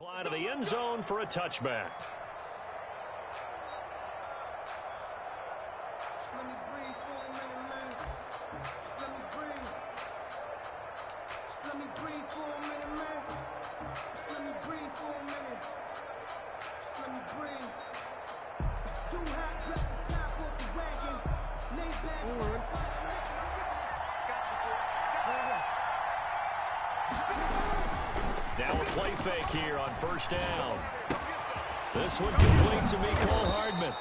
Fly to the end zone for a touchback. Let me breathe for a minute, man. Let me breathe. Let me breathe for a minute, man. Let me breathe for a minute. Let me breathe. It's too hot, drop the top off the wagon. Lay back. Now a play fake here on first down. This one complete to Mecole Hardman.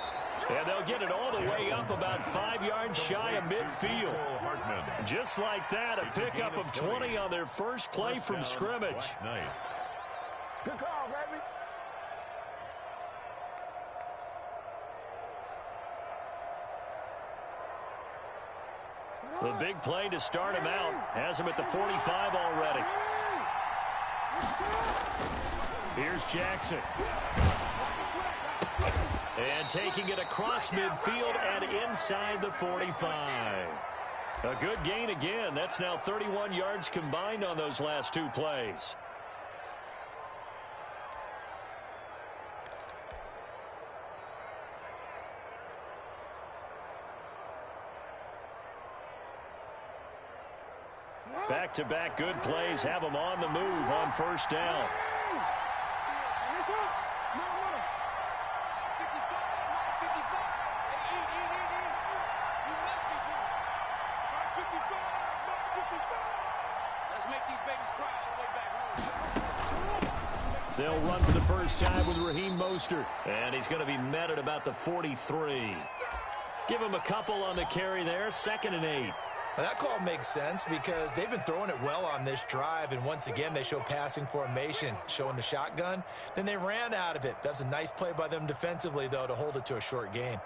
And they'll get it all the way up about 5 yards shy of midfield. Just like that, a pickup of 20 on their first play from scrimmage. Good call, baby. The big play to start him out has him at the 45 already. Here's Jackson. And taking it across midfield and inside the 45. A good gain again. That's now 31 yards combined on those last 2 plays. Back-to-back good plays have them on the move on first down. They'll run for the first time with Raheem Mostert. And he's going to be met at about the 43. Give him a couple on the carry there. 2nd and 8. Well, that call makes sense because they've been throwing it well on this drive, and once again they show passing formation, showing the shotgun. Then they ran out of it. That's a nice play by them defensively, though, to hold it to a short gain.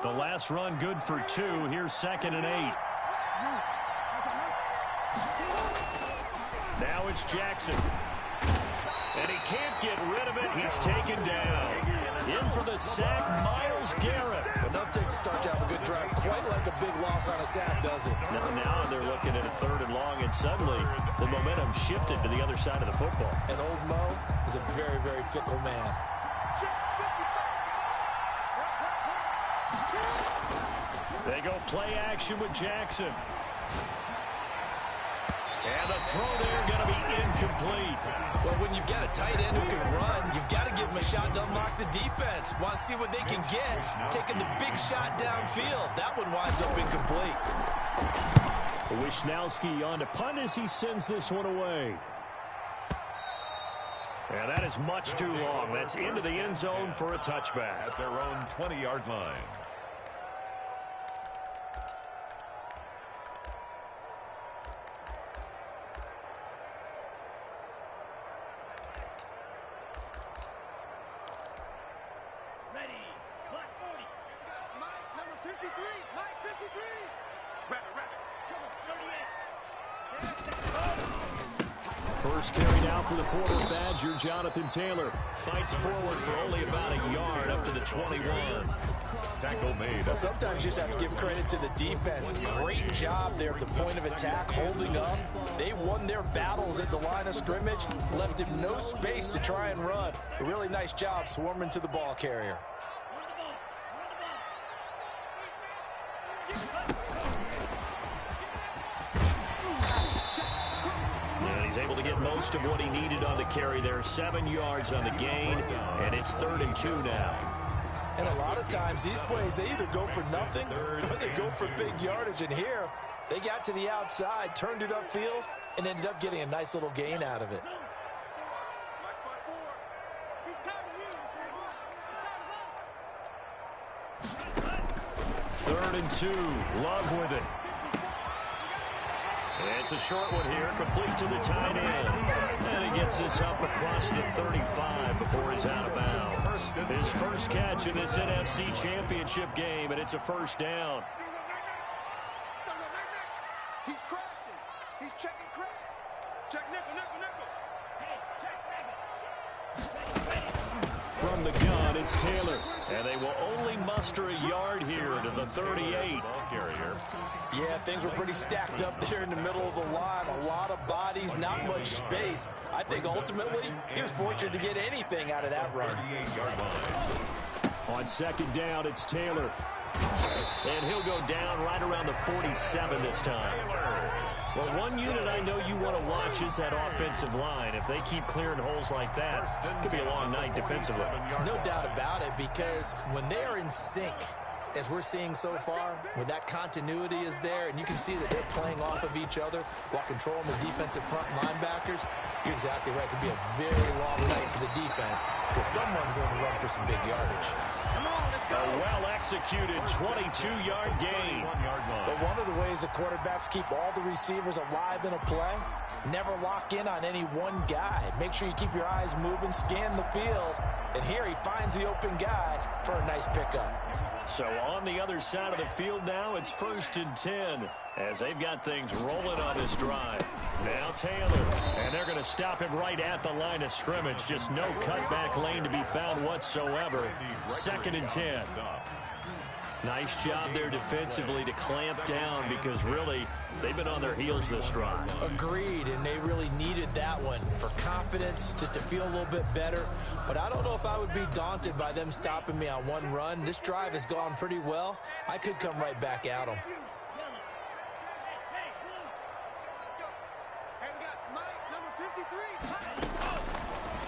The last run good for 2. Here's 2nd and 8. Now it's Jackson. And he can't get rid of it. He's taken down. In for the sack, Myles Garrett. Enough takes to start to have a good drive. Quite like a big loss on a sack, does it? Now they're looking at a 3rd and long, and suddenly the momentum shifted to the other side of the football. And old Mo is a very, very fickle man. They go play action with Jackson. And the throw there going to be incomplete. Well, when you've got a tight end who can run, you've got to give him a shot to unlock the defense. Want to see what they can get. Taking the big shot downfield. That one winds up incomplete. Wishnowski on to punt as he sends this one away. And that is much too long. That's into the end zone for a touchback. At their own 20-yard line. First carry now for the former Badger, Jonathan Taylor. Fights forward for only about a yard up to the 21. Tackle made. Well, sometimes you just have to give credit to the defense. Great job there at the point of attack, holding up. They won their battles at the line of scrimmage, left him no space to try and run. A really nice job swarming to the ball carrier. He's able to get most of what he needed on the carry there. 7 yards on the gain, and it's 3rd and 2 now. And a lot of times these plays, they either go for nothing or they go for big yardage. And here, they got to the outside, turned it upfield, and ended up getting a nice little gain out of it. 3rd and 2. Love with it. It's a short one here, complete to the tight end. And he gets this up across the 35 before he's out of bounds. His first catch in this NFC Championship game, and it's a first down. He's crashing. He's checking crack. Check nickel, nickel, nickel. Hey, check nickel. From the gun, it's Taylor. And they will only muster a yard here to the 38. Ball carrier. Yeah, things were pretty stacked up there in the middle of the line. A lot of bodies, not much space. I think ultimately he was fortunate to get anything out of that run. On second down, it's Taylor. And he'll go down right around the 47 this time. Well, one unit I know you want to watch is that offensive line. If they keep clearing holes like that, it could be a long night defensively. No doubt about it, because when they are in sync, as we're seeing so far, when that continuity is there, and you can see that they're playing off of each other while controlling the defensive front linebackers, you're exactly right. It could be a very long night for the defense because someone's going to run for some big yardage. A well-executed 22-yard gain. But one of the ways the quarterbacks keep all the receivers alive in a play, never lock in on any one guy. Make sure you keep your eyes moving, scan the field, and here he finds the open guy for a nice pickup. So on the other side of the field now, it's 1st and 10 as they've got things rolling on this drive. Now Taylor, and they're going to stop him right at the line of scrimmage. Just no cutback lane to be found whatsoever. 2nd and 10. Nice job there defensively to clamp down because really they've been on their heels this drive. Agreed, and they really needed that one for confidence, just to feel a little bit better. But I don't know if I would be daunted by them stopping me on one run. This drive has gone pretty well. I could come right back at them.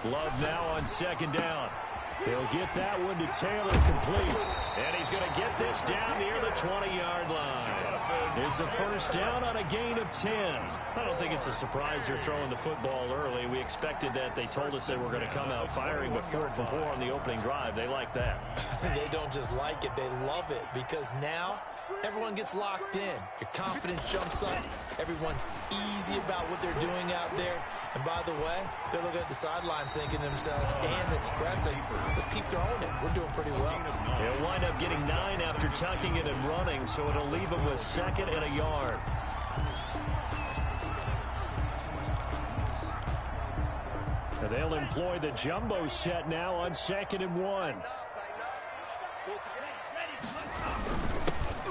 Love now on 2nd down. He'll get that one to Taylor complete. And he's going to get this down near the 20-yard line. It's a 1st down on a gain of 10. I don't think it's a surprise they're throwing the football early. We expected that. They told us they were going to come out firing, but 4 for 4 on the opening drive. They like that. They don't just like it, they love it, because now everyone gets locked in. Your confidence jumps up. Everyone's easy about what they're doing out there. And by the way, they're looking at the sideline thinking to themselves and expressing, let's keep throwing it. We're doing pretty well. He'll wind up getting 9 after tucking it and running, so it'll leave him with 2nd and a yard. And they'll employ the jumbo set now on 2nd and 1.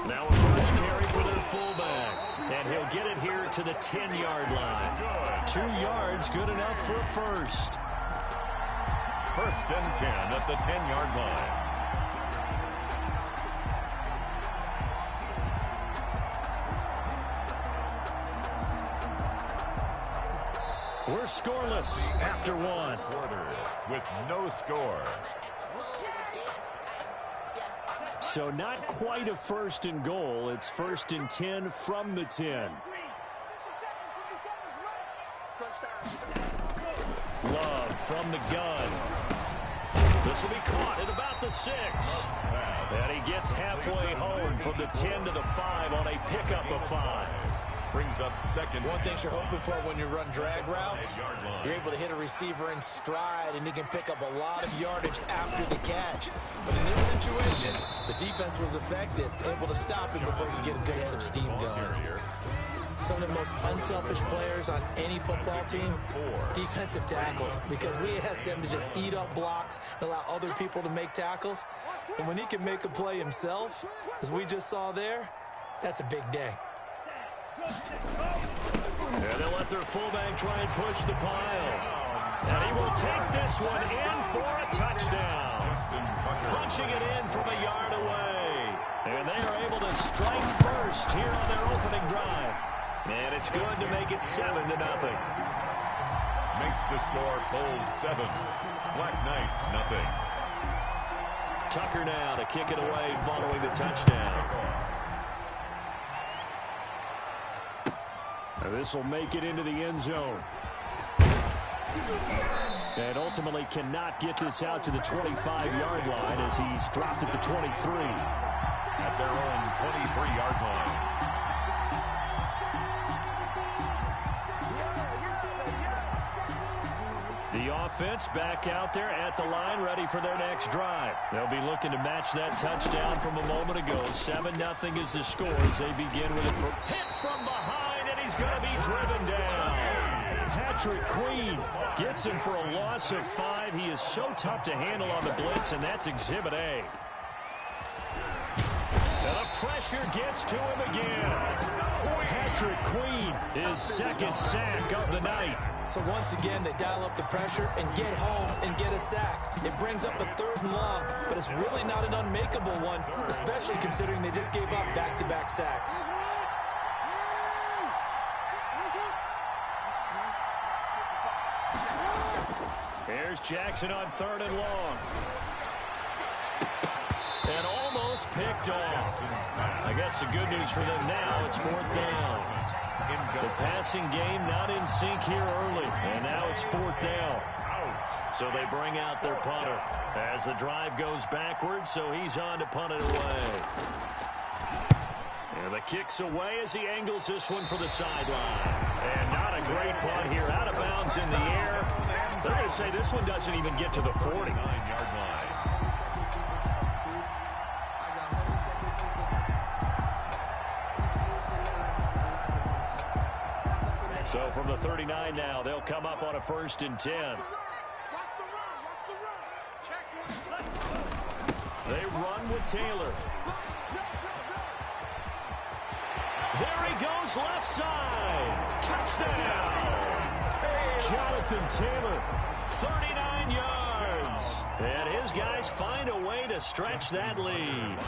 Now a first carry for their fullback. And he'll get it here to the 10-yard line. 2 yards, good enough for a first. 1st and 10 at the 10-yard line. We're scoreless after 1. Quarter with no score. So not quite a 1st and goal. It's 1st and 10 from the 10. Love from the gun. This will be caught at about the 6. And he gets halfway home from the 10 to the 5 on a pickup of 5. Brings up 2nd. One thing you're hoping for when you run drag routes, you're able to hit a receiver in stride, and he can pick up a lot of yardage after the catch. But in this situation, the defense was effective, able to stop him before he could get a good head of steam going. Some of the most unselfish players on any football team, defensive tackles, because we ask them to just eat up blocks and allow other people to make tackles. And when he can make a play himself, as we just saw there, that's a big day. And they'll let their fullback try and push the pile. And he will take this one in for a touchdown. Punching it in from a yard away. And they are able to strike first here on their opening drive. And it's good to make it 7-0. Makes the score Bulls 7. Black Knights nothing. Tucker now to kick it away following the touchdown. This will make it into the end zone. And ultimately cannot get this out to the 25-yard line as he's dropped at the 23. At their own 23-yard line. The offense back out there at the line, ready for their next drive. They'll be looking to match that touchdown from a moment ago. 7-0 is the score as they begin with a hit from behind, and he's going to be driven down. Patrick Queen gets him for a loss of 5. He is so tough to handle on the blitz, and that's Exhibit A. And the pressure gets to him again. Patrick Queen, his second sack of the night. So once again, they dial up the pressure and get home and get a sack. It brings up a 3rd and long, but it's really not an unmakeable one, especially considering they just gave up back-to-back sacks. Here's Jackson on 3rd and long. And almost picked off. I guess the good news for them now, it's 4th down. The passing game not in sync here early, and now it's 4th down. So they bring out their punter as the drive goes backwards, so he's on to punt it away. And the kick's away as he angles this one for the sideline. And not a great punt here, out of bounds in the air. They're going to say this one doesn't even get to the 40. 9-yard line. So from the 39 now, they'll come up on a 1st and 10. They run with Taylor. There he goes, left side. Touchdown. Jonathan Taylor, 39 yards. And his guys find a way to stretch that lead.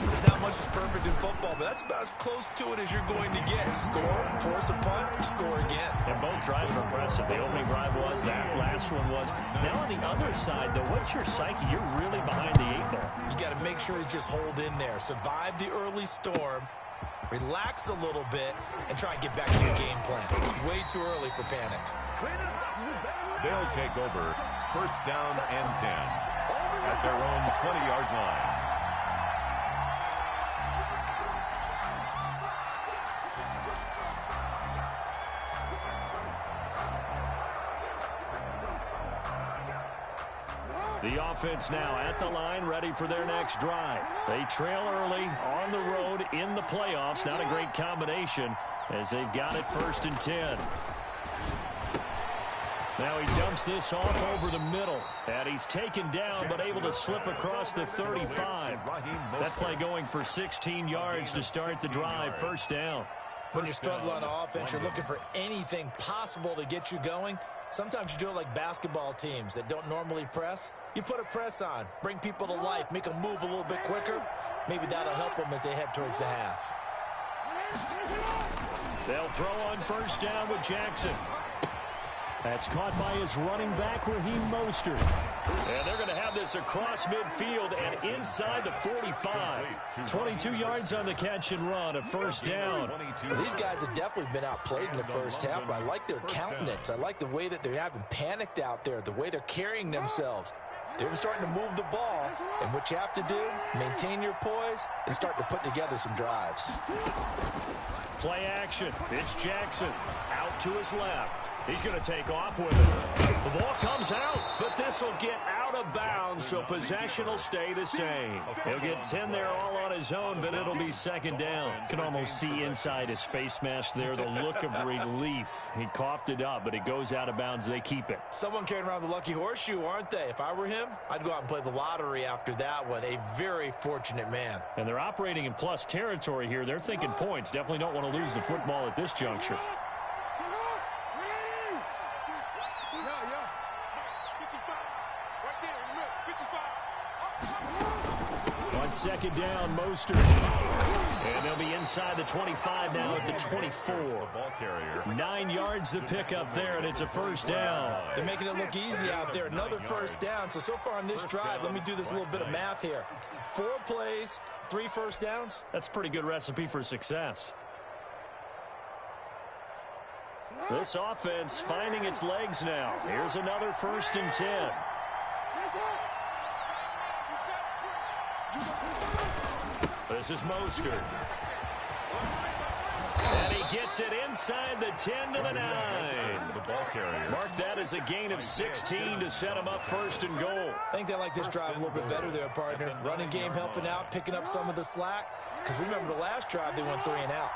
There's not much that's perfect in football, but that's about as close to it as you're going to get. Score, force a punt, score again. And both drives were impressive. The opening drive was, that last one was. Now on the other side, though, what's your psyche? You're really behind the 8-ball. You got to make sure you just hold in there. Survive the early storm. Relax a little bit and try and get back to your game plan. It's way too early for panic. They'll take over 1st down and 10 at their own 20-yard line. The offense now at the line, ready for their next drive. They trail early on the road in the playoffs. Not a great combination as they've got it 1st and 10. Now he dumps this off over the middle. And he's taken down but able to slip across the 35. That play going for 16 yards to start the drive. 1st down. When you're struggling on offense, you're looking for anything possible to get you going. Sometimes you do it like basketball teams that don't normally press. You put a press on, bring people to life, make them move a little bit quicker. Maybe that'll help them as they head towards the half. They'll throw on 1st down with Jackson. That's caught by his running back, Raheem Mostert. And they're going to have this across midfield and inside the 45. 22 yards on the catch and run, a 1st down. Well, these guys have definitely been outplayed in the first half, but I like their countenance. I like the way that they haven't panicked out there, the way they're carrying themselves. They're starting to move the ball, and what you have to do, maintain your poise and start to put together some drives. Play action. It's Jackson out to his left. He's going to take off with it. The ball comes out, but this will get out of bounds, so possession will stay the same. He'll get 10 there all on his own, but it'll be 2nd down. Can almost see inside his face mask there the look of relief. He coughed it up, but it goes out of bounds. They keep it. Someone carrying around the lucky horseshoe, aren't they? If I were him, I'd go out and play the lottery after that one. A very fortunate man. And they're operating in plus territory here. They're thinking points. Definitely don't want to lose the football at this juncture. On 2nd down, Mostert. And they'll be inside the 25 now at the 24. Ball carrier. 9 yards to pick up there, and it's a 1st down. They're making it look easy out there. Another 1st down. So far on this drive, let me do this little bit of math here. 4 plays, 3 1st downs. That's a pretty good recipe for success. This offense finding its legs now. Here's another 1st and 10. This is Mostert. And he gets it inside the 10 to the 9. The ball carrier. Mark that as a gain of 16 to set him up 1st and goal. I think they like this drive a little bit better there, partner. Running game helping out, picking up some of the slack. Because remember the last drive, they went 3 and out.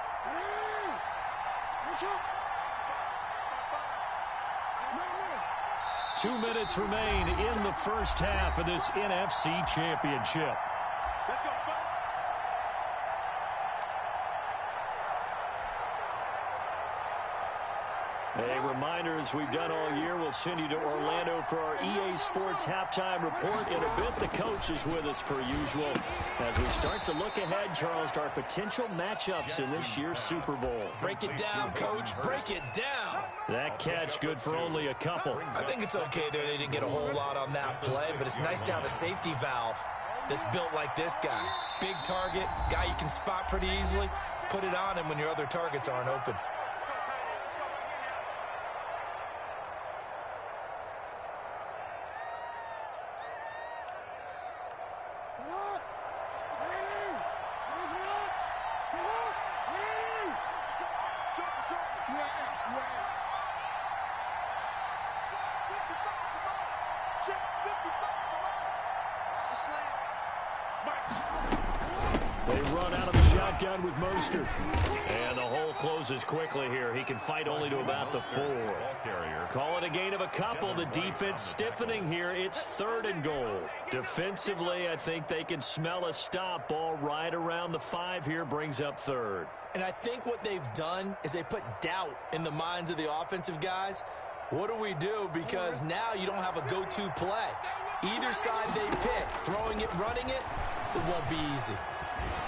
2 minutes remain in the first half of this NFC Championship. A reminder, as we've done all year, we'll send you to Orlando for our EA Sports halftime report. In a bit, the coach is with us per usual as we start to look ahead, Charles, to our potential matchups in this year's Super Bowl. Break it down, Coach. Break it down. That catch good for only a couple. I think it's okay there. They didn't get a whole lot on that play, but it's nice to have a safety valve that's built like this guy. Big target, guy you can spot pretty easily. Put it on him when your other targets aren't open. They run out of the shotgun with Mostert. And the hole closes quickly here. He can fight only to about the 4. Call it a gain of a couple. The defense stiffening here. It's 3rd and goal. Defensively, I think they can smell a stop. Ball right around the 5 here, brings up 3rd. And I think what they've done is they put doubt in the minds of the offensive guys. What do we do? Because now you don't have a go-to play. Either side they pick, throwing it, running it, it won't be easy.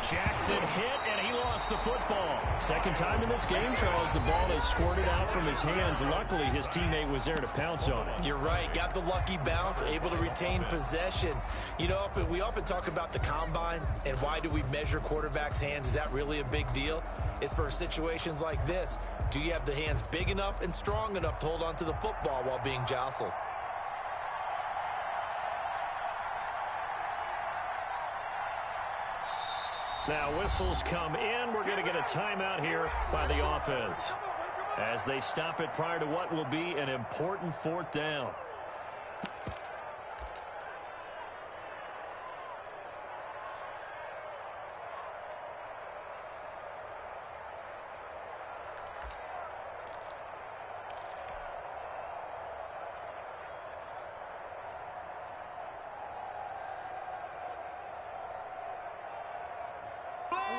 Jackson hit, and he lost the football. Second time in this game, Charles, the ball has squirted out from his hands. Luckily, his teammate was there to pounce on it. You're right. Got the lucky bounce, able to retain possession. You know, we often talk about the combine and why do we measure quarterbacks' hands. Is that really a big deal? It's for situations like this. Do you have the hands big enough and strong enough to hold on to the football while being jostled? Now whistles come in. We're going to get a timeout here by the offense as they stop it prior to what will be an important 4th down.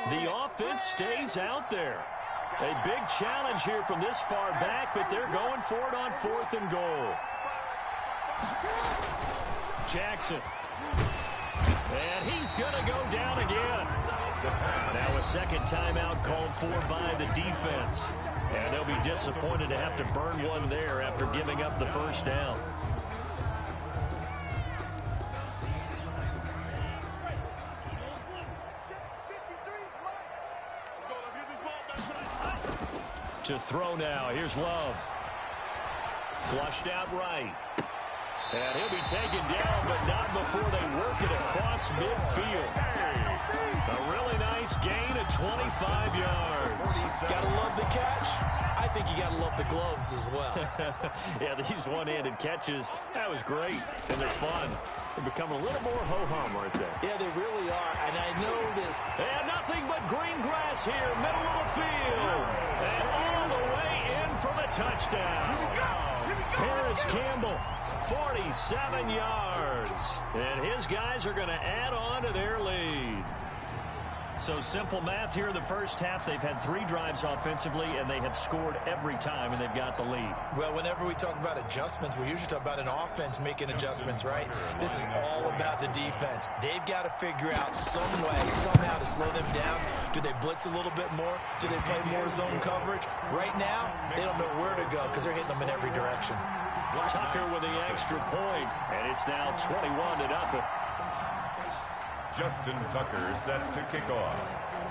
The offense stays out there. A big challenge here from this far back, but they're going for it on 4th and goal. Jackson. And he's going to go down again. Now a second timeout called for by the defense. And they'll be disappointed to have to burn one there after giving up the first down. To throw now. Here's Love. Flushed out right. And he'll be taken down, but not before they work it across midfield. A really nice gain of 25 yards. Gotta love the catch. I think you gotta love the gloves as well. Yeah, these one-handed catches, that was great, and they're fun. They become a little more ho-hum, aren't they? Yeah, they really are, and I know this. And nothing but green grass here, middle of the field. And all the way in for the touchdown. Paris Campbell, 47 yards. And his guys are going to add on to their lead. So simple math here in the first half. They've had 3 drives offensively, and they have scored every time, and they've got the lead. Well, whenever we talk about adjustments, we usually talk about an offense making adjustments, right? This is all about the defense. They've got to figure out some way, somehow to slow them down. Do they blitz a little bit more? Do they play more zone coverage? Right now, they don't know where to go because they're hitting them in every direction. Tucker with the extra point, and it's now 21-0. Justin Tucker set to kick off.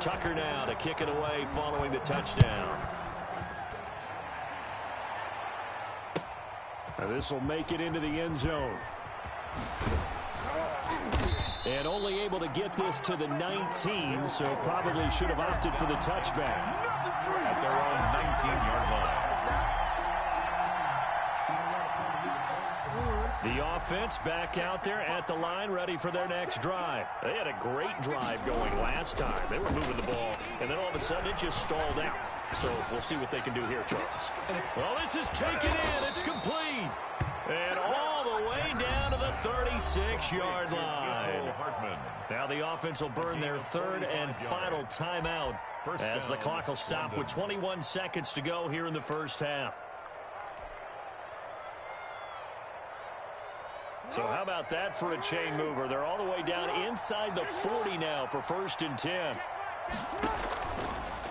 Tucker now to kick it away following the touchdown. This will make it into the end zone. And only able to get this to the 19, so probably should have opted for the touchback. At their own 19-yard line. The offense back out there at the line, ready for their next drive. They had a great drive going last time. They were moving the ball, and then all of a sudden it just stalled out. So we'll see what they can do here, Charles. Well, this is taken in. It's complete. And all the way down to the 36-yard line. Now the offense will burn their 3rd and final timeout as the clock will stop with 21 seconds to go here in the first half. So how about that for a chain mover? They're all the way down inside the 40 now for 1st and 10.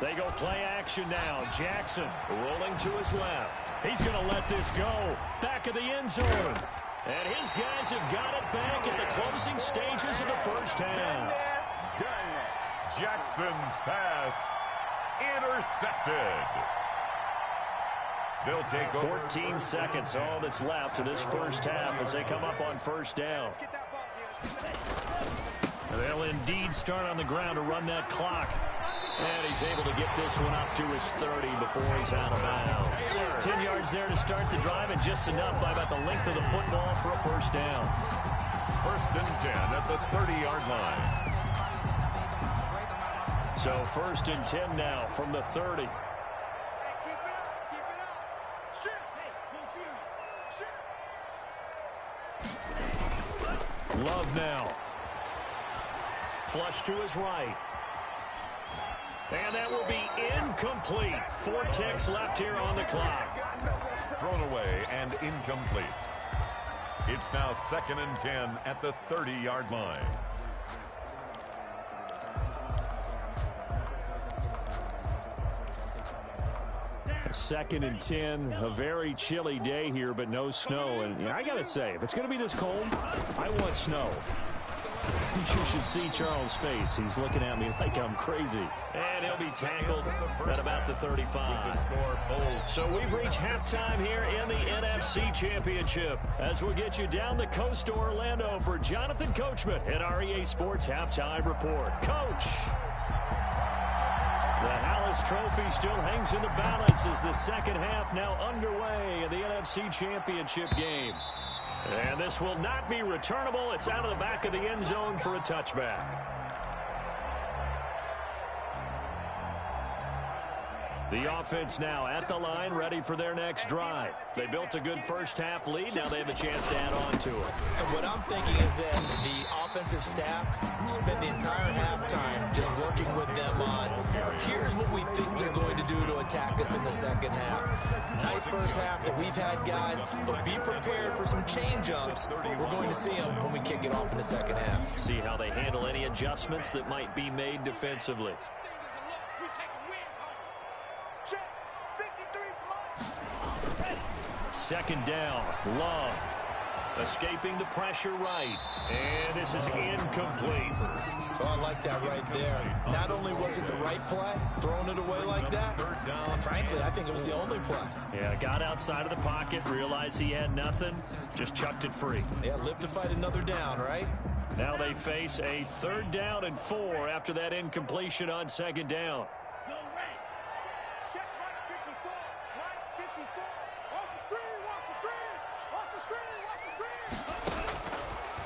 They go play action now. Jackson rolling to his left. He's going to let this go. Back of the end zone. And his guys have got it back at the closing stages of the first half. Jackson's pass intercepted. They'll take 14 seconds, all that's left of this first half as they come up on 1st down. They'll indeed start on the ground to run that clock. And he's able to get this one up to his 30 before he's out of bounds. 10 yards there to start the drive, and just enough by about the length of the football for a 1st down. 1st and 10 at the 30-yard line. So 1st and 10 now from the 30. Love now. Flush to his right. And that will be incomplete. 4 ticks left here on the clock. Thrown away and incomplete. It's now 2nd and 10 at the 30-yard line. Second and 10, a very chilly day here, but no snow. And I got to say, if it's going to be this cold, I want snow. You should see Charles' face. He's looking at me like I'm crazy. And he'll be tackled at about the 35. So we've reached halftime here in the NFC Championship as we'll get you down the coast to Orlando for Jonathan Coachman at our EA Sports Halftime Report. Coach! The Hallis Trophy still hangs in the balance as the second half now underway in the NFC Championship game. And this will not be returnable. It's out of the back of the end zone for a touchback. The offense now at the line, ready for their next drive. They built a good first half lead. Now they have a chance to add on to it. And what I'm thinking is that the offensive staff spent the entire halftime just working with them on, here's what we think they're going to do to attack us in the second half. Nice first half that we've had, guys, but be prepared for some change-ups. We're going to see them when we kick it off in the second half. See how they handle any adjustments that might be made defensively. Second down, Love. Escaping the pressure right. And this is incomplete. Oh, I like that right there. Not only was it the right play, throwing it away like that, frankly, I think it was the only play. Yeah, got outside of the pocket, realized he had nothing, just chucked it free. Yeah, live to fight another down, right? Now they face a 3rd down and 4 after that incompletion on 2nd down.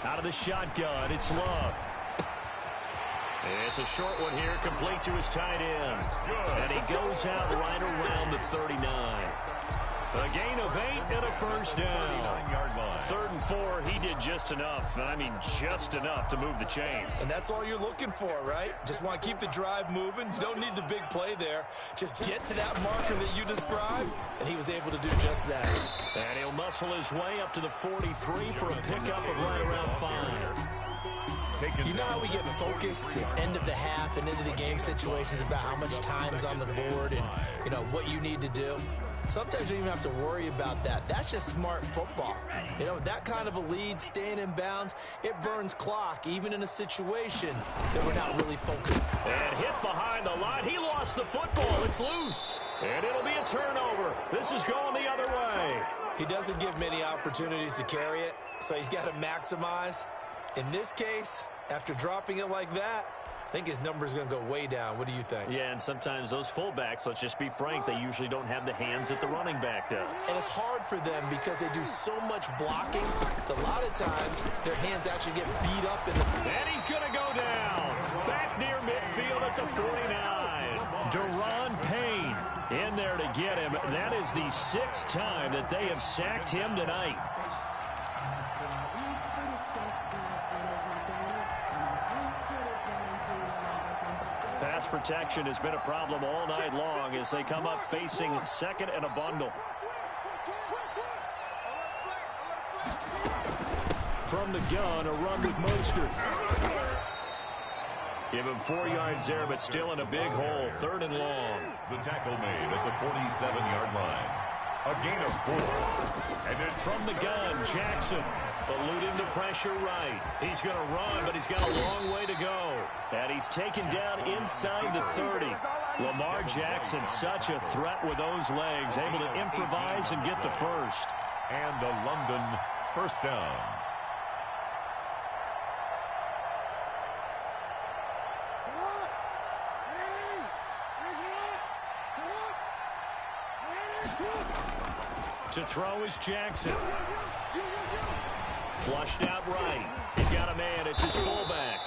Out of the shotgun, it's Love. It's a short one here, complete to his tight end. And he goes out right around the 39. A gain of 8 and a 1st down. 3rd and 4, he did just enough. I mean, just enough to move the chains. And that's all you're looking for, right? Just want to keep the drive moving. You don't need the big play there. Just get to that marker that you described, and he was able to do just that. And he'll muscle his way up to the 43 for a pickup of right around 5. You know how we get focused at end of the half and into the game situations about how much time's on the board and, you know, what you need to do? Sometimes you don't even have to worry about that. That's just smart football. You know, that kind of a lead, staying in bounds, it burns clock, even in a situation that we're not really focused. And hit behind the line. He lost the football. It's loose. And it'll be a turnover. This is going the other way. He doesn't give many opportunities to carry it, so he's got to maximize. In this case, after dropping it like that, I think his number's going to go way down. What do you think? Yeah, and sometimes those fullbacks, let's just be frank, they usually don't have the hands that the running back does. And it's hard for them because they do so much blocking. A lot of times, their hands actually get beat up. And he's going to go down. Back near midfield at the 49. Deron Payne in there to get him. That is the 6th time that they have sacked him tonight. Pass protection has been a problem all night long as they come up facing 2nd and a bundle. from the gun, a run with Mostert. Give him 4 yards there, but still in a big hole. 3rd and long. The tackle made at the 47-yard line. A gain of 4. And then from the gun, Jackson eluding the pressure right. He's going to run, but he's got a long way to go. And he's taken down inside the 30. Lamar Jackson, such a threat with those legs, able to improvise and get the first. And a London first down. To throw is Jackson. Flushed out right. He's got a man. It's his fullback.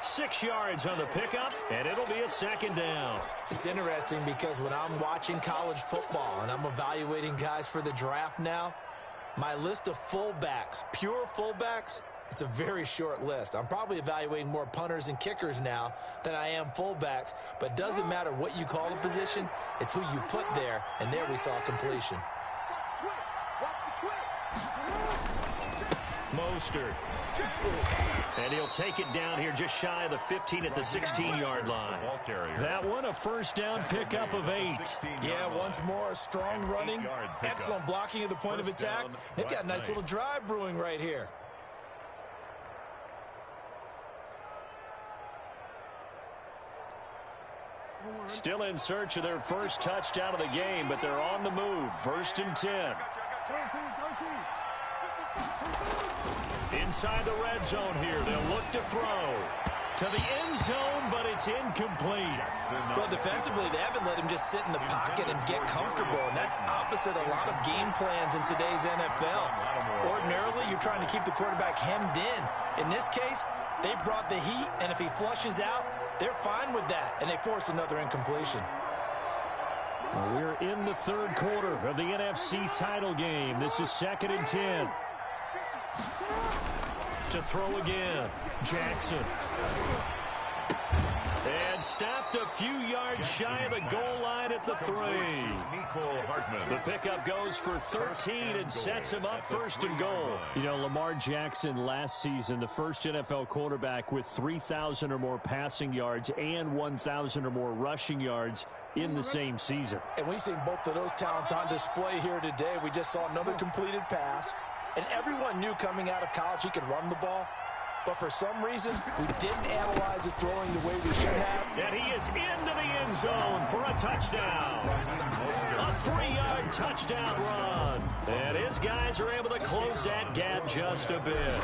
6 yards on the pickup, and it'll be a 2nd down. It's interesting because when I'm watching college football and I'm evaluating guys for the draft now, my list of fullbacks, pure fullbacks, it's a very short list. I'm probably evaluating more punters and kickers now than I am fullbacks, but it doesn't matter what you call a position, it's who you put there, and there we saw completion. Mostert. And he'll take it down here just shy of the 15 at the 16-yard line. That one a first down pickup of 8. Yeah, once more, strong running, excellent blocking at the point of attack. They've got a nice little drive brewing right here. Still in search of their first touchdown of the game, but they're on the move. 1st and 10. Inside the red zone here. They'll look to throw to the end zone, but it's incomplete. Well, defensively, they haven't let him just sit in the pocket and get comfortable, and that's opposite a lot of game plans in today's NFL. Ordinarily, you're trying to keep the quarterback hemmed in. In this case, they brought the heat, and if he flushes out, they're fine with that, and they force another incompletion. Well, we're in the 3rd quarter of the NFC title game. This is 2nd and 10. To throw again, Jackson. And stopped a few yards shy of the goal line at the 3. The pickup goes for 13 and sets him up 1st and goal. You know, Lamar Jackson last season, the first NFL quarterback with 3,000 or more passing yards and 1,000 or more rushing yards in the same season. And we've seen both of those talents on display here today. We just saw another completed pass. And everyone knew coming out of college he could run the ball. But for some reason, we didn't analyze it throwing the way we should have. And he is into the end zone for a touchdown. A 3-yard touchdown run. And his guys are able to close that gap just a bit.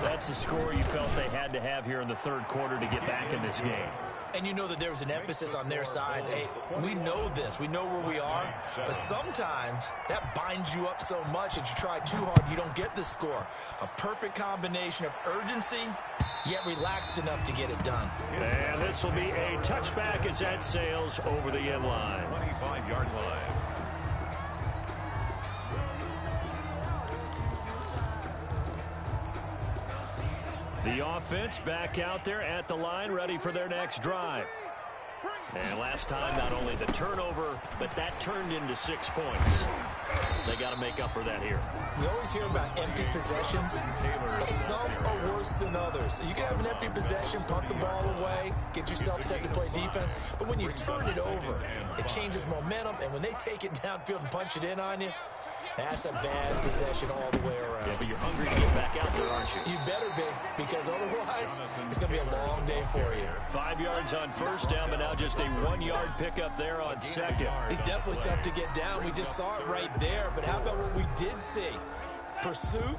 That's a score you felt they had to have here in the 3rd quarter to get back in this game. And you know that there was an emphasis on their side. Hey, we know this. We know where we are. But sometimes that binds you up so much that you try too hard, you don't get the score. A perfect combination of urgency, yet relaxed enough to get it done. And this will be a touchback as that sails over the end line. 25-yard line. The offense back out there at the line, ready for their next drive. And last time, not only the turnover, but that turned into 6 points. They got to make up for that here. We always hear about empty possessions, but some are worse than others. You can have an empty possession, punt the ball away, get yourself set to play defense, but when you turn it over, it changes momentum, and when they take it downfield and punch it in on you, that's a bad possession all the way around. Yeah, but you're hungry to get back out there, aren't you? You better be, because otherwise, it's going to be a long day for you. 5 yards on first down, but now just a 1-yard pickup there on 2nd. He's definitely tough to get down. We just saw it right there, but how about what we did see? Pursuit,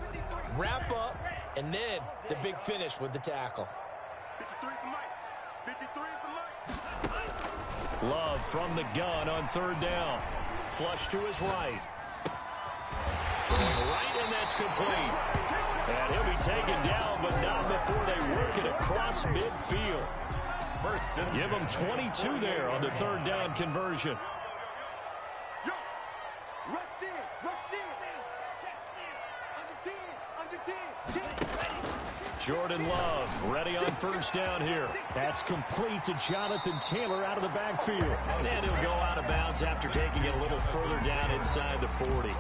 wrap up, and then the big finish with the tackle. 53 is the mic. 53 is the mic. Love from the gun on 3rd down. Flush to his right. Throwing right, and that's complete. And he'll be taken down, but not before they work it across midfield. Give him 22 there on the 3rd down conversion. Yo, rush in, rush in. Jordan Love ready on first down here. That's complete to Jonathan Taylor out of the backfield. And he'll go out of bounds after taking it a little further down inside the 40.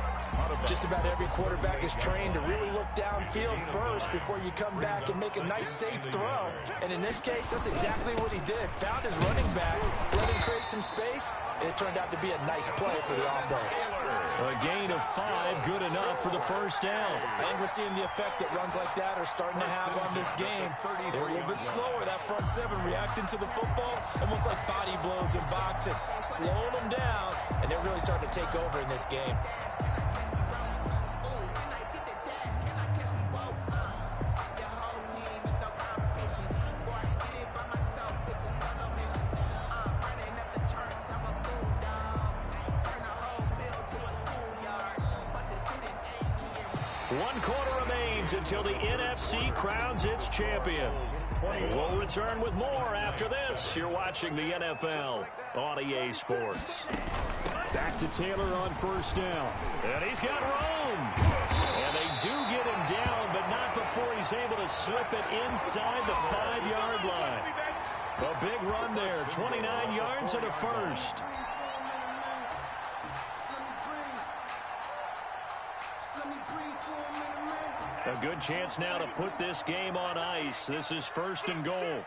Just about every quarterback is trained to really look downfield first before you come back and make a nice, safe throw. And in this case, that's exactly what he did. Found his running back, let him create some space, and it turned out to be a nice play for the offense. A gain of 5, good enough for the first down. I think we're seeing the effect that runs like that are starting to have on this game. They're a little bit slower, that front seven, reacting to the football, almost like body blows in boxing, slowing them down, and they're really starting to take over in this game. One quarter remains until the NFC crowns its champion. We'll return with more after this. You're watching the NFL on EA Sports. Back to Taylor on first down. And he's got room. And they do get him down, but not before he's able to slip it inside the 5-yard line. A big run there, 29 yards and a first. A good chance now to put this game on ice. This is first and goal.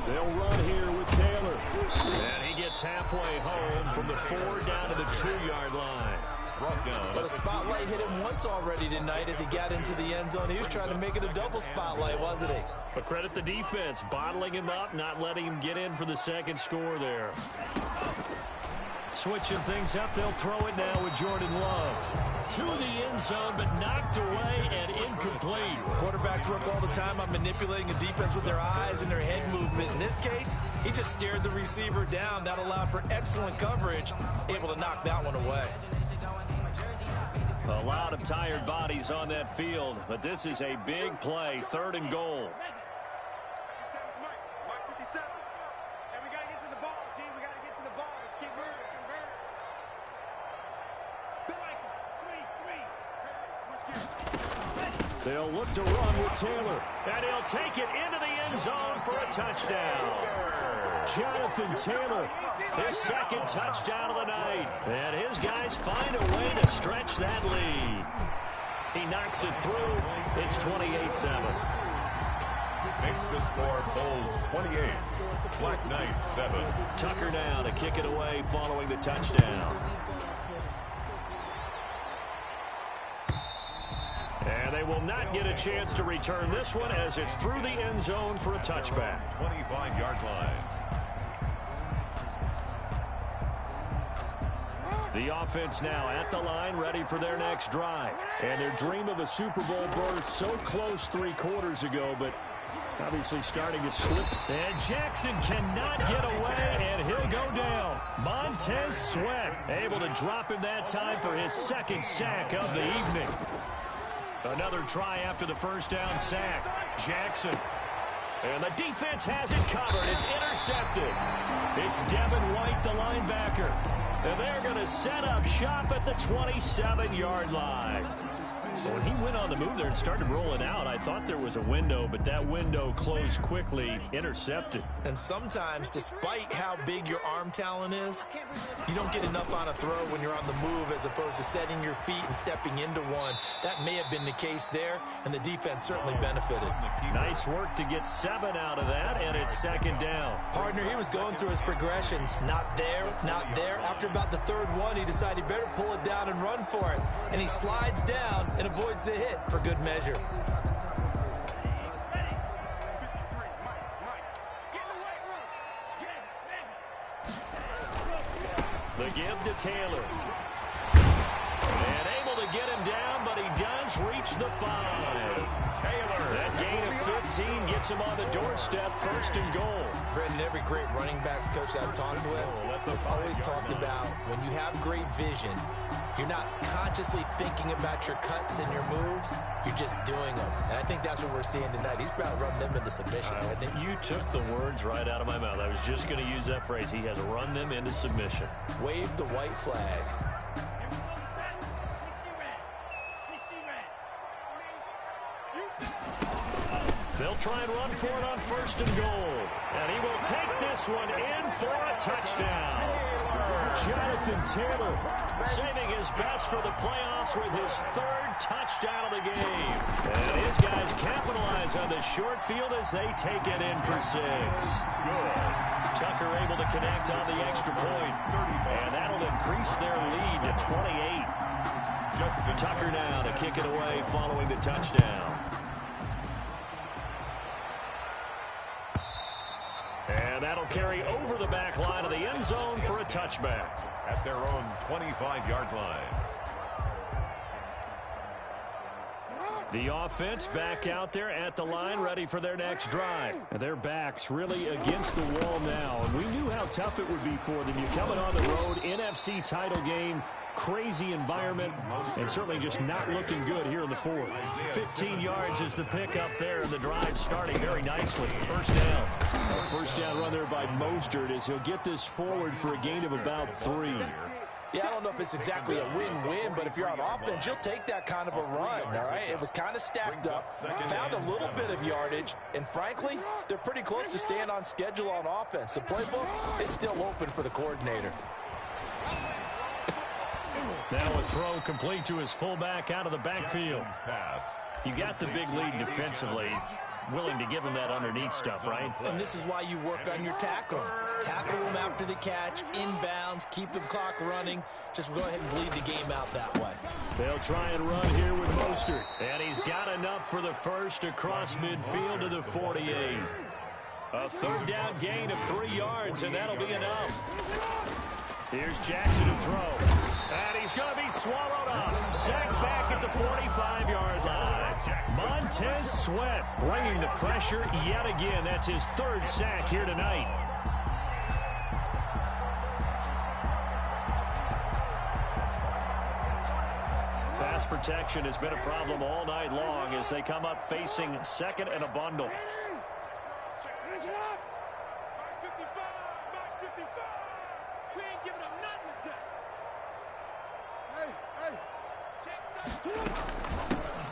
They'll run here with Taylor. And he gets halfway home from the 4 down to the 2-yard line. But a spotlight hit him once already tonight as he got into the end zone. He was trying to make it a double spotlight, wasn't he? But credit the defense, bottling him up, not letting him get in for the second score there. Switching things up, they'll throw it now with Jordan Love. To the end zone, but knocked away and incomplete. Quarterbacks work all the time on manipulating a defense with their eyes and their head movement. In this case, he just stared the receiver down. That allowed for excellent coverage, able to knock that one away. A lot of tired bodies on that field, but this is a big play, 3rd and goal. They'll look to run with Taylor, and he'll take it into the end zone for a touchdown. Jonathan Taylor, his 2nd touchdown of the night, and his guys find a way to stretch that lead. He knocks it through. It's 28-7. Makes the score Bulls 28, Black Knights 7. Tucker now to kick it away following the touchdown. And they will not get a chance to return this one as it's through the end zone for a touchback. 25-yard line. The offense now at the line, ready for their next drive. And their dream of a Super Bowl berth so close 3 quarters ago, but obviously starting to slip. And Jackson cannot get away, and he'll go down. Montez Sweat able to drop him that time for his 2nd sack of the evening. Another try after the first down sack. Jackson. And the defense has it covered. It's intercepted. It's Devin White, the linebacker. And they're going to set up shop at the 27-yard line. When he went on the move there and started rolling out, I thought there was a window, but that window closed quickly, intercepted. And sometimes, despite how big your arm talent is, you don't get enough on a throw when you're on the move as opposed to setting your feet and stepping into one. That may have been the case there, and the defense certainly benefited. Nice work to get 7 out of that, and it's 2nd down. Partner, he was going through his progressions. Not there, not there. After about the 3rd one, he decided he better pull it down and run for it. And he slides down and avoids the hit for good measure. The give to Taylor. And able to get him down, but he does reach the 5. Taylor. That gain of 15 gets him on the doorstep, 1st and goal. Brandon, every great running backs coach I've talked with has always talked about when you have great vision, you're not consciously thinking about your cuts and your moves. You're just doing them. And I think that's what we're seeing tonight. He's about to run them into submission, hasn't he? You took the words right out of my mouth. I was just going to use that phrase. He has run them into submission. Wave the white flag. They'll try and run for it on 1st and goal. And he will take this one in for a touchdown. Jonathan Taylor saving his best for the playoffs with his 3rd touchdown of the game. And his guys capitalize on the short field as they take it in for 6. Tucker able to connect on the extra point. And that'll increase their lead to 28. Tucker now to kick it away following the touchdown. And that'll carry over the back line of the end zone for a touchback. At their own 25-yard line. The offense back out there at the line, ready for their next drive. And their backs really against the wall now. And we knew how tough it would be for them. You're coming on the road, NFC title game, crazy environment, and certainly just not looking good here in the 4th. 15 yards is the pickup there, and the drive starting very nicely. 1st down. A 1st down run there by Mostert as he'll get this forward for a gain of about 3. Yeah, I don't know if it's exactly a win-win, but if you're on offense, you'll take that kind of a run, all right? It was kind of stacked up, found a little bit of yardage, and frankly, they're pretty close to staying on schedule on offense. The playbook is still open for the coordinator. Now a throw complete to his fullback out of the backfield. You got the big lead defensively. Willing to give him that underneath stuff, right? And this is why you work on your tackling. Tackle him after the catch, inbounds, keep the clock running. Just go ahead and bleed the game out that way. They'll try and run here with Mostert. And he's got enough for the 1st across midfield to the 48. A 3rd down gain of 3 yards, and that'll be enough. Here's Jackson to throw. And he's going to be swallowed up. Sacked back at the 45-yard line. Montez Sweat bringing the pressure yet again. That's his 3rd sack here tonight. Pass protection has been a problem all night long as they come up facing 2nd and a bundle.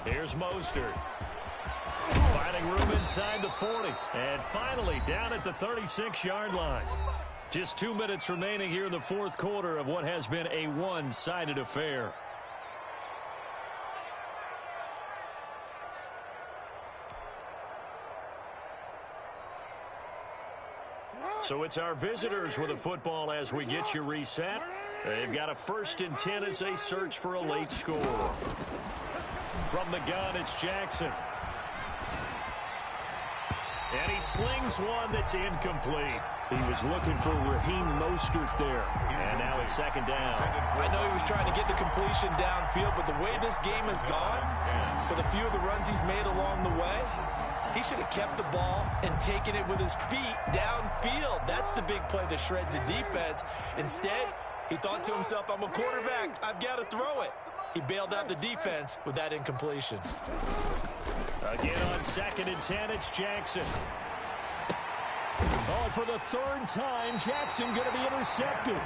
Here's Mostert. Finding room inside the 40. And finally down at the 36-yard line. Just 2 minutes remaining here in the 4th quarter of what has been a one-sided affair. So it's our visitors with a football as we get you reset. They've got a 1st and 10 as they search for a late score. From the gun, it's Jackson. And he slings one that's incomplete. He was looking for Raheem Mostert there. And now it's 2nd down. I know he was trying to get the completion downfield, but the way this game has gone, with a few of the runs he's made along the way, he should have kept the ball and taken it with his feet downfield. That's the big play that shreds a defense. Instead, he thought to himself, I'm a quarterback. I've got to throw it. He bailed out the defense with that incompletion. Again on 2nd and 10, it's Jackson. Oh, for the 3rd time, Jackson going to be intercepted.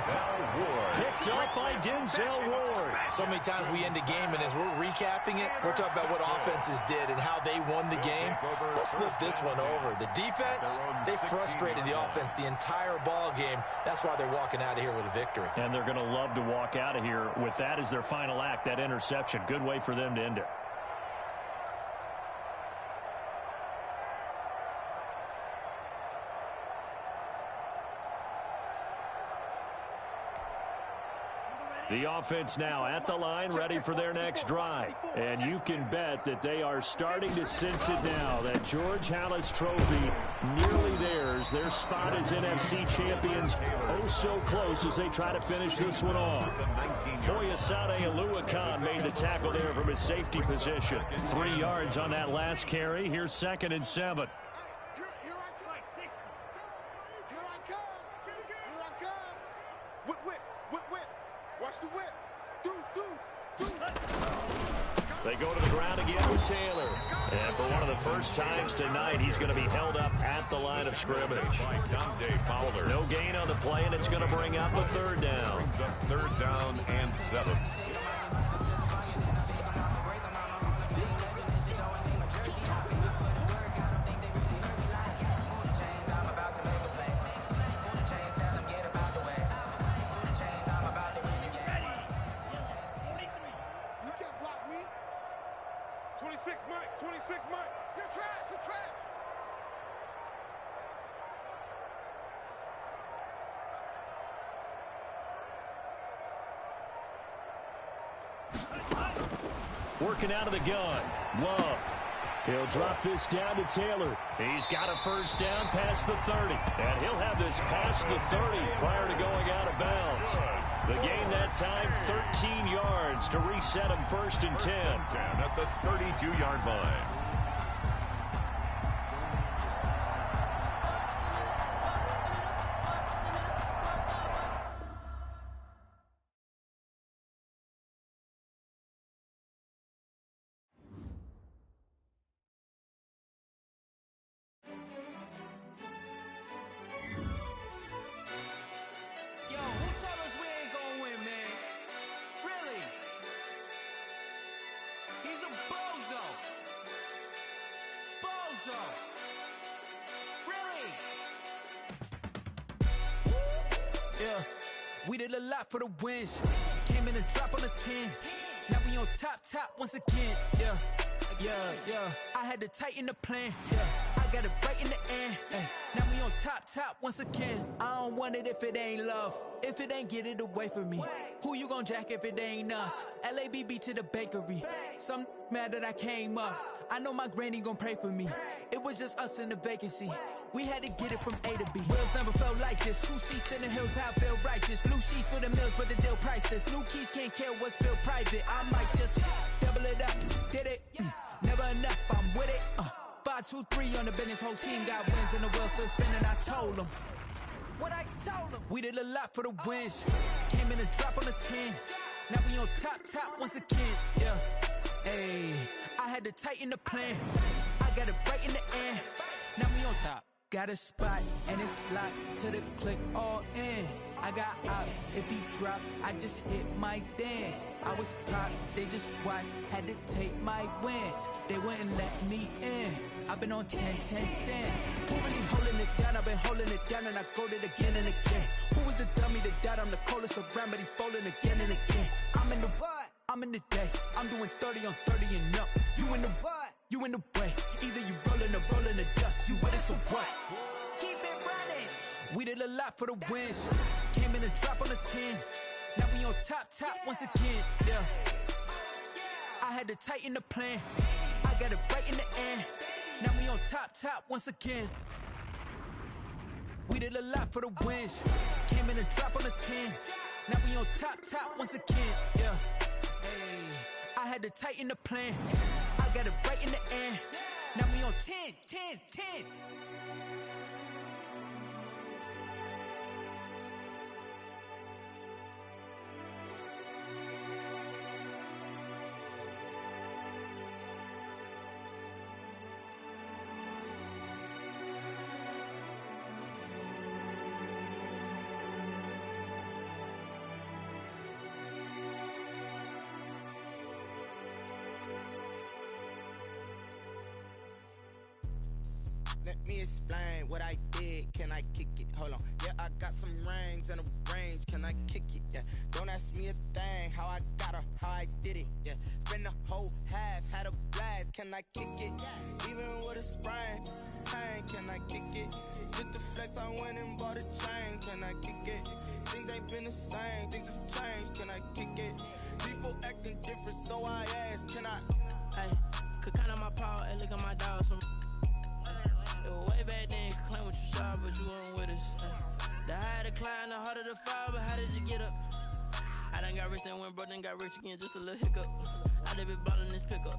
Picked up by Denzel Ward. So many times we end a game, and as we're recapping it, we're talking about what offenses did and how they won the game. Let's flip this one over. The defense, they frustrated the offense the entire ball game. That's why they're walking out of here with a victory. And they're going to love to walk out of here with that as their final act, that interception. Good way for them to end it. The offense now at the line, ready for their next drive. And you can bet that they are starting to sense it now. That George Halas trophy nearly theirs. Their spot as NFC champions oh so close as they try to finish this one off. Foyesade Oluwakan made the tackle there from his safety position. 3 yards on that last carry. Here's 2nd and 7. They go to the ground again with Taylor. And for one of the first times tonight, he's going to be held up at the line of scrimmage. No gain on the play, and it's going to bring up a 3rd down. Brings up 3rd down and 7. 6 months. You're trash. You're trash. Working out of the gun. Love. He'll drop this down to Taylor. He's got a first down past the 30. And he'll have this past the 30 prior to going out of bounds. The gain that time, 13 yards to reset him 1st and 10. At the 32-yard line. We did a lot for the wins. Came in and drop on the 10. Now we on top once again. Yeah. I had to tighten the plan. Yeah. I got it right in the end. Now we on top once again. I don't want it if it ain't love. If it ain't, get it away from me. Who you gon' jack if it ain't us? LABB to the bakery. Some mad that I came up. I know my granny gon' pray for me. It was just us in the vacancy. We had to get it from A to B. Wheels never felt like this. 2 seats in the hills, how I feel righteous. Blue sheets for the mills, but the deal priceless. New keys can't care what's built private. I might just double it up. Did it? Never enough, I'm with it. 5, 2, 3 on the business. Whole team got wins and the wheels still spinning. I told them what I told them. We did a lot for the wins. Came in and drop on the 10. Now we on top once again. Yeah. Hey, I had to tighten the plan. I got it right in the end. Now we on top. Got a spot and it's locked to the click all in. I got ops, if he drop, I just hit my dance. I was pop, they just watched, had to take my wins. They wouldn't let me in. I've been on 10 cents. Who really holding it down? I've been holding it down and I go it again and again. Who was the dummy that died? I'm the coldest around, but he folding again and again. I'm in the what? I'm in the day. I'm doing 30 on 30 and up. You in the what? You in the way. Either you rolling or rolling the dust. You with us or what? Keep it running. We did a lot for the wins. Came in and drop on the 10. Now we on top once again. Yeah. I had to tighten the plan. I got it right in the end. Now we on top once again. We did a lot for the wins. Came in and drop on the 10. Now we on top once again. Yeah. Hey, I had to tighten the plan. I got it right in the end. Now we on 10. Let me explain what I did. Can I kick it? Hold on. Yeah, I got some rings and a range. Can I kick it? Yeah. Don't ask me a thing. How I got her, how I did it. Yeah. Spend the whole half, had a blast. Can I kick it? Even with a sprain. Pain, can I kick it? Just to flex, I went and bought a chain. Can I kick it? Things ain't been the same. Things have changed. Can I kick it? People acting different, so I asked. Can I? Hey, could count on my power and look at my dogs from. Way back then, could claim what you saw, but you weren't with us. The higher the climb, the harder the fall, but how did you get up? I done got rich and went broke, then got rich again, just a little hiccup. I done been ballin' this pickup.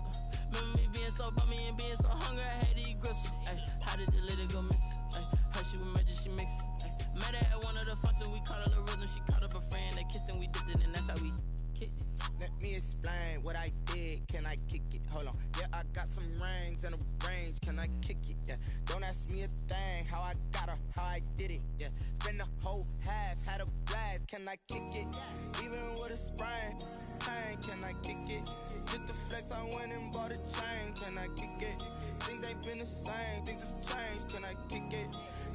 Remember me being so bummy and being so hungry, I had to eat gristle. How did the lady go miss? Her she was magic, she mixed. Met her at one of the functions, we caught her the rhythm, she caught up a friend, they kissed and we dipped it, and that's how we kicked it. Let me explain what I did. Can I kick it? Hold on. Yeah, I got some rings and a range. Can I kick it? Yeah. Don't ask me a thing. How I got her, how I did it. Yeah. Spend the whole half, had a blast. Can I kick it? Even with a sprain. Pain, can I kick it? Just to flex, I went and bought a chain. Can I kick it? Things ain't been the same. Things have changed. Can I kick it?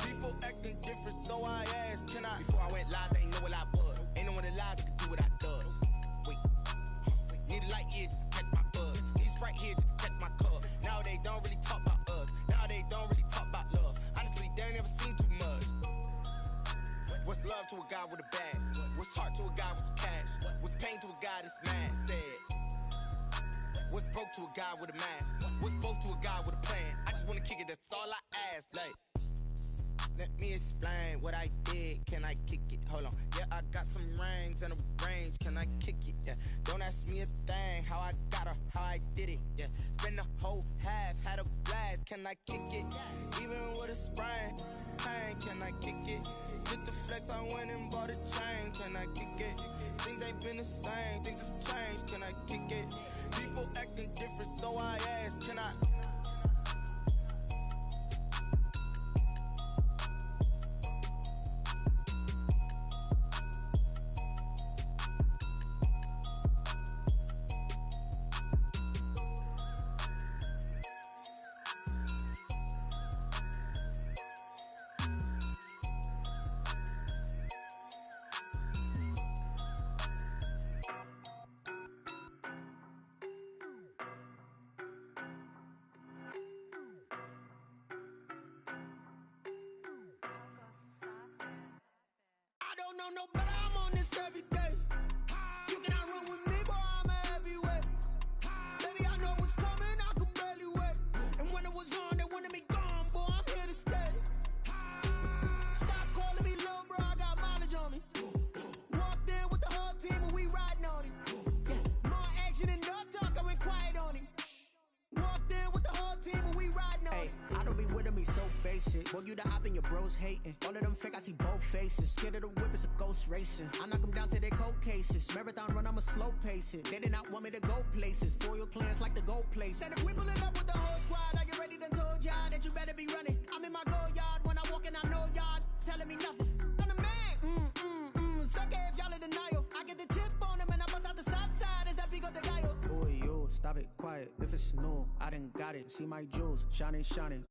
People acting different, so I asked. Can I? Before I went live, they ain't know what I was. Ain't no one alive that could do what I does. Wait. Need a light here just to catch my buzz. Need Sprite here just to catch my cup. Nowadays they don't really talk about us. Now they don't really talk about love. Honestly, they ain't never seen too much. What's love to a guy with a bag? What's heart to a guy with some cash? What's pain to a guy that's mad? Said. What's broke to a guy with a mask? What's broke to a guy with a plan? I just wanna kick it, that's all I ask. Like, let me explain what I did. Can I kick it? Hold on. Yeah, I got some rings and a range. Can I kick it? Yeah. Don't ask me a thing. How I got her, how I did it. Yeah. Spend the whole half, had a blast. Can I kick it? Even with a sprain. Pain, can I kick it? Just to flex, I went and bought a chain. Can I kick it? Things ain't been the same. Things have changed. Can I kick it? People acting different, so I ask. Can I? I don't know no better, I'm on this every day. You cannot run with me, boy, I'm a heavyweight. Baby, I know what's coming, I could barely wait. And when it was on, they wanted me gone, boy, I'm here to stay. Stop calling me little bro, I got mileage on me. Walked in with the whole team and we riding on it. More action and no talk, I went quiet on it. Walked in with the whole team and we riding on it. I don't be with me so basic. Boy, you the op and your bros hating. All of them fake, I see both faces. Scared of the whip, it's a ghost racing. I knock them down to their cold cases. Marathon run, I'ma slow pace it. They did not want me to go places. Foil plans like the gold place. And if we pulling up with the whole squad, are you ready? Done told y'all that you better be running. I'm in my go yard when I walk in, I know y'all telling me nothing. I'm the man, suck it if y'all in denial. I get the chip on them and I bust out the south side. Is that Vigo de Gallo? Boy, yo, stop it, quiet. If it's new, I done got it. See my jewels, shining, shining.